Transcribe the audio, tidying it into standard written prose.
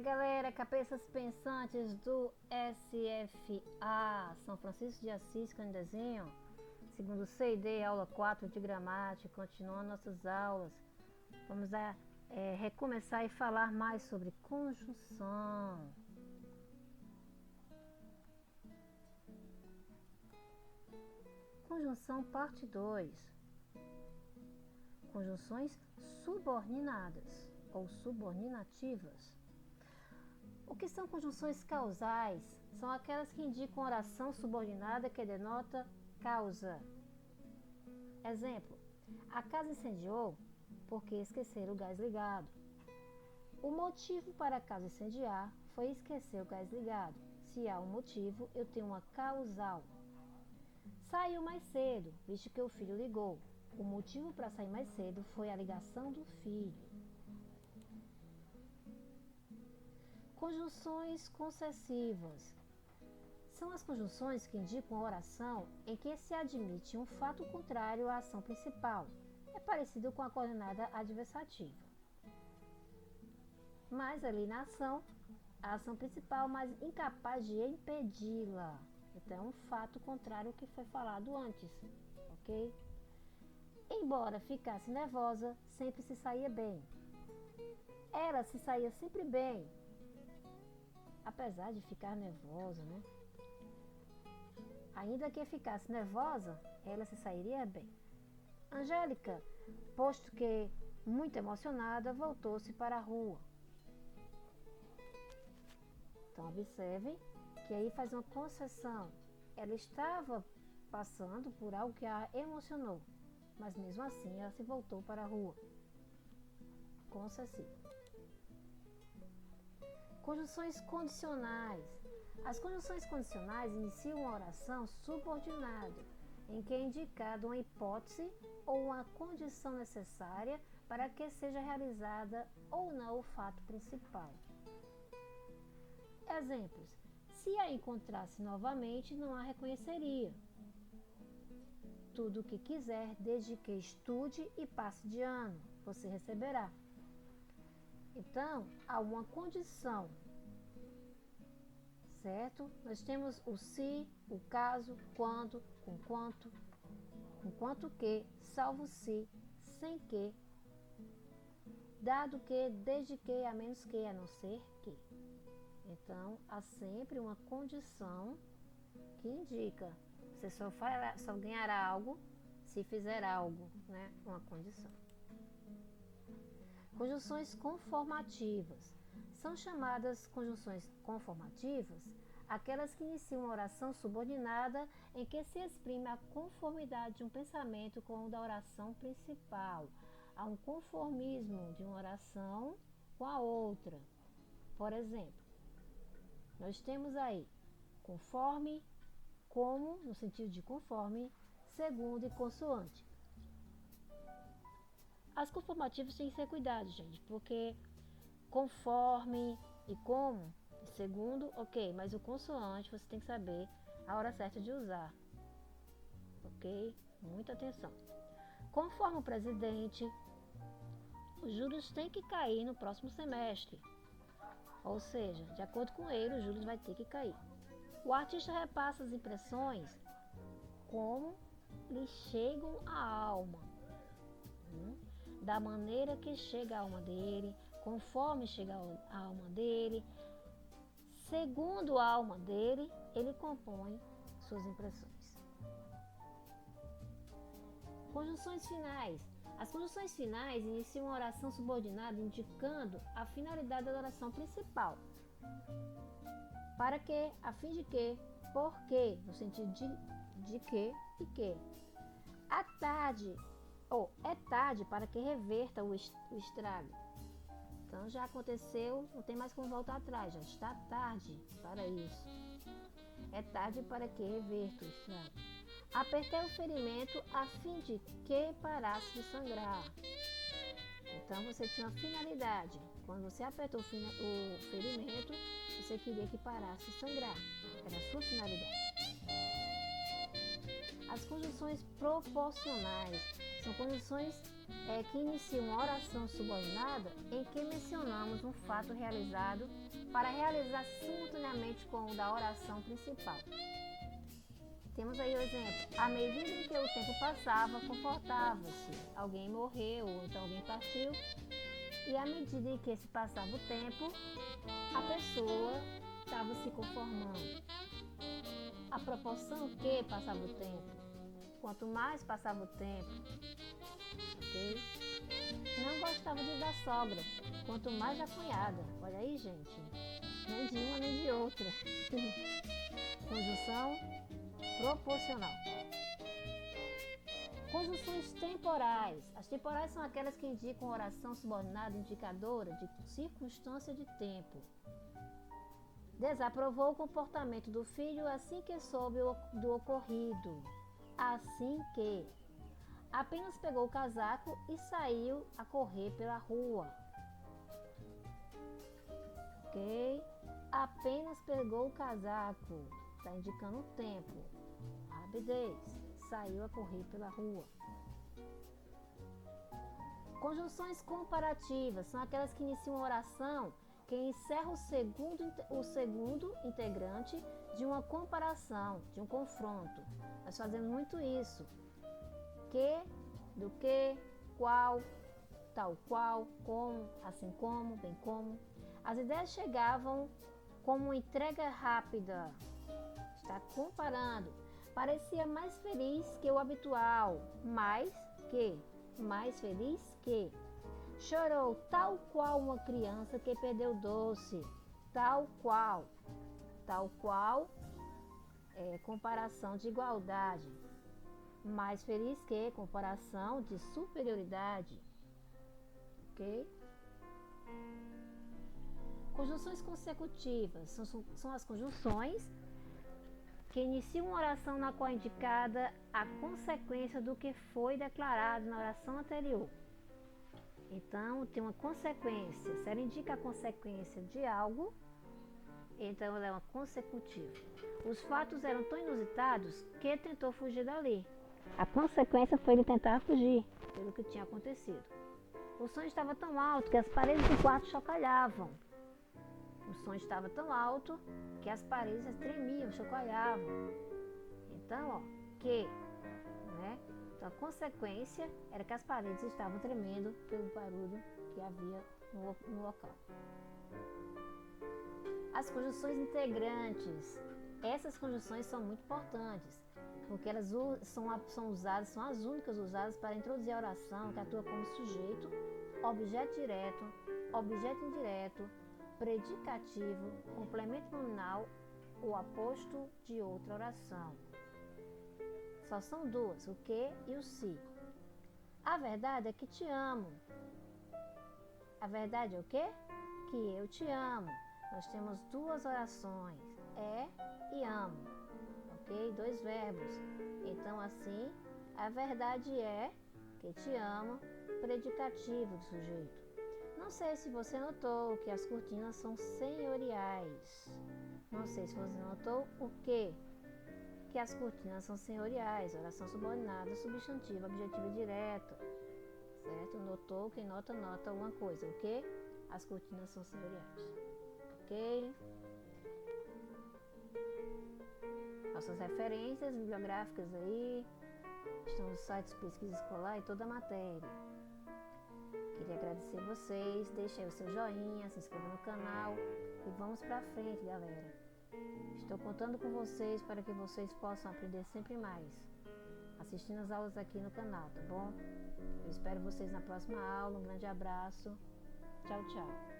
galera, cabeças pensantes do SFA, São Francisco de Assis, Candezinho, segundo C&D, aula 4 de gramática, continuando nossas aulas. Vamos recomeçar e falar mais sobre conjunção. Conjunção parte 2. Conjunções subordinadas ou subordinativas. O que são conjunções causais? São aquelas que indicam oração subordinada que denota causa. Exemplo: a casa incendiou porque esqueceram o gás ligado. O motivo para a casa incendiar foi esquecer o gás ligado. Se há um motivo, eu tenho uma causal. Saiu mais cedo, visto que o filho ligou. O motivo para sair mais cedo foi a ligação do filho. Conjunções concessivas. São as conjunções que indicam a oração em que se admite um fato contrário à ação principal. É parecido com a coordenada adversativa. Mas ali na ação, a ação principal, mas incapaz de impedi-la. Então é um fato contrário ao que foi falado antes, ok? Embora ficasse nervosa, sempre se saía bem. Ela se saía sempre bem, apesar de ficar nervosa, né? Ainda que ficasse nervosa, ela se sairia bem. Angélica, posto que muito emocionada, voltou-se para a rua. Então observem que aí faz uma concessão. Ela estava passando por algo que a emocionou, mas mesmo assim ela se voltou para a rua. Concessivo. Conjunções condicionais. As conjunções condicionais iniciam uma oração subordinada, em que é indicada uma hipótese ou uma condição necessária para que seja realizada ou não o fato principal. Exemplos: se a encontrasse novamente, não a reconheceria. Tudo o que quiser, desde que estude e passe de ano, você receberá. Então, há uma condição, certo? Nós temos o se, o caso, quando, com quanto que, salvo se, sem que, dado que, desde que, a menos que, a não ser que. Então, há sempre uma condição que indica, você só ganhará algo se fizer algo, né? Uma condição. Conjunções conformativas. São chamadas conjunções conformativas aquelas que iniciam uma oração subordinada em que se exprime a conformidade de um pensamento com o da oração principal. Há um conformismo de uma oração com a outra. Por exemplo, nós temos aí conforme, como, no sentido de conforme, segundo e consoante. As conformativas têm que ser cuidados, gente, porque conforme e como, e segundo, ok, mas o consoante você tem que saber a hora certa de usar, ok? Muita atenção. Conforme o presidente, os juros têm que cair no próximo semestre, ou seja, de acordo com ele, os juros vai ter que cair. O artista repassa as impressões como lhe chegam à alma, da maneira que chega a alma dele, conforme chega a alma dele, segundo a alma dele, ele compõe suas impressões. Conjunções finais. As conjunções finais iniciam uma oração subordinada indicando a finalidade da oração principal. Para que, a fim de que, por que, no sentido de que e que. À tarde, ou é tarde para que reverta o estrago. Então já aconteceu, não tem mais como voltar atrás, já está tarde para isso. É tarde para que reverta o estrago. Apertei o ferimento a fim de que parasse de sangrar. Então você tinha uma finalidade. Quando você apertou o ferimento, você queria que parasse de sangrar. Era a sua finalidade. As conjunções proporcionais são conjunções que inicia uma oração subordinada em que mencionamos um fato realizado para realizar simultaneamente com o da oração principal. Temos aí o exemplo: à medida em que o tempo passava, comportava-se. Alguém morreu, ou então alguém partiu, e à medida em que se passava o tempo, a pessoa estava se conformando. A proporção que passava o tempo, quanto mais passava o tempo, ok? Não gostava de dar sogra, quanto mais da cunhada. Olha aí, gente, nem de uma nem de outra. Conjunção proporcional. Conjunções temporais. As temporais são aquelas que indicam oração subordinada indicadora de circunstância de tempo. Desaprovou o comportamento do filho assim que soube do ocorrido. Assim que. Apenas pegou o casaco e saiu a correr pela rua. Ok? Apenas pegou o casaco. Está indicando o tempo. Rapidez. Saiu a correr pela rua. Conjunções comparativas são aquelas que iniciam uma oração que encerra o segundo integrante de uma comparação, de um confronto. Nós fazemos muito isso. Que, do que, qual, tal qual, como, assim como, bem como. As ideias chegavam como uma entrega rápida. Está comparando. Parecia mais feliz que o habitual. Mais feliz que. Chorou tal qual uma criança que perdeu o doce. Tal qual. Tal qual é comparação de igualdade. Mais feliz que comparação de superioridade. Ok? Conjunções consecutivas são as conjunções que iniciam uma oração na qual é indicada a consequência do que foi declarado na oração anterior. Então, tem uma consequência. Se ela indica a consequência de algo, então ela é uma consecutiva. Os fatos eram tão inusitados que tentou fugir dali. A consequência foi ele tentar fugir pelo que tinha acontecido. O som estava tão alto que as paredes do quarto chocalhavam. O som estava tão alto que as paredes tremiam, chocalhavam. Então, né? Então, a consequência era que as paredes estavam tremendo pelo barulho que havia no local. As conjunções integrantes. Essas conjunções são muito importantes, porque elas são as únicas usadas para introduzir a oração que atua como sujeito, objeto direto, objeto indireto, predicativo, complemento nominal ou aposto de outra oração. Só são duas, o que e o se. A verdade é que te amo. A verdade é o quê? Que eu te amo. Nós temos duas orações, e amo, ok? Dois verbos. Então, assim, a verdade é que te amo, predicativo do sujeito. Não sei se você notou que as cortinas são senhoriais. Não sei se você notou o quê? Que as cortinas são senhoriais, oração subordinada, substantiva, objetiva direta. Certo? Notou? Quem nota, nota alguma coisa. O quê? As cortinas são senhoriais. Ok? Nossas referências bibliográficas aí estão nos sites de pesquisa escolar e toda a matéria. Queria agradecer vocês, deixe aí o seu joinha, se inscreva no canal e vamos pra frente, galera. Estou contando com vocês para que vocês possam aprender sempre mais, assistindo as aulas aqui no canal, tá bom? Eu espero vocês na próxima aula, um grande abraço, tchau, tchau.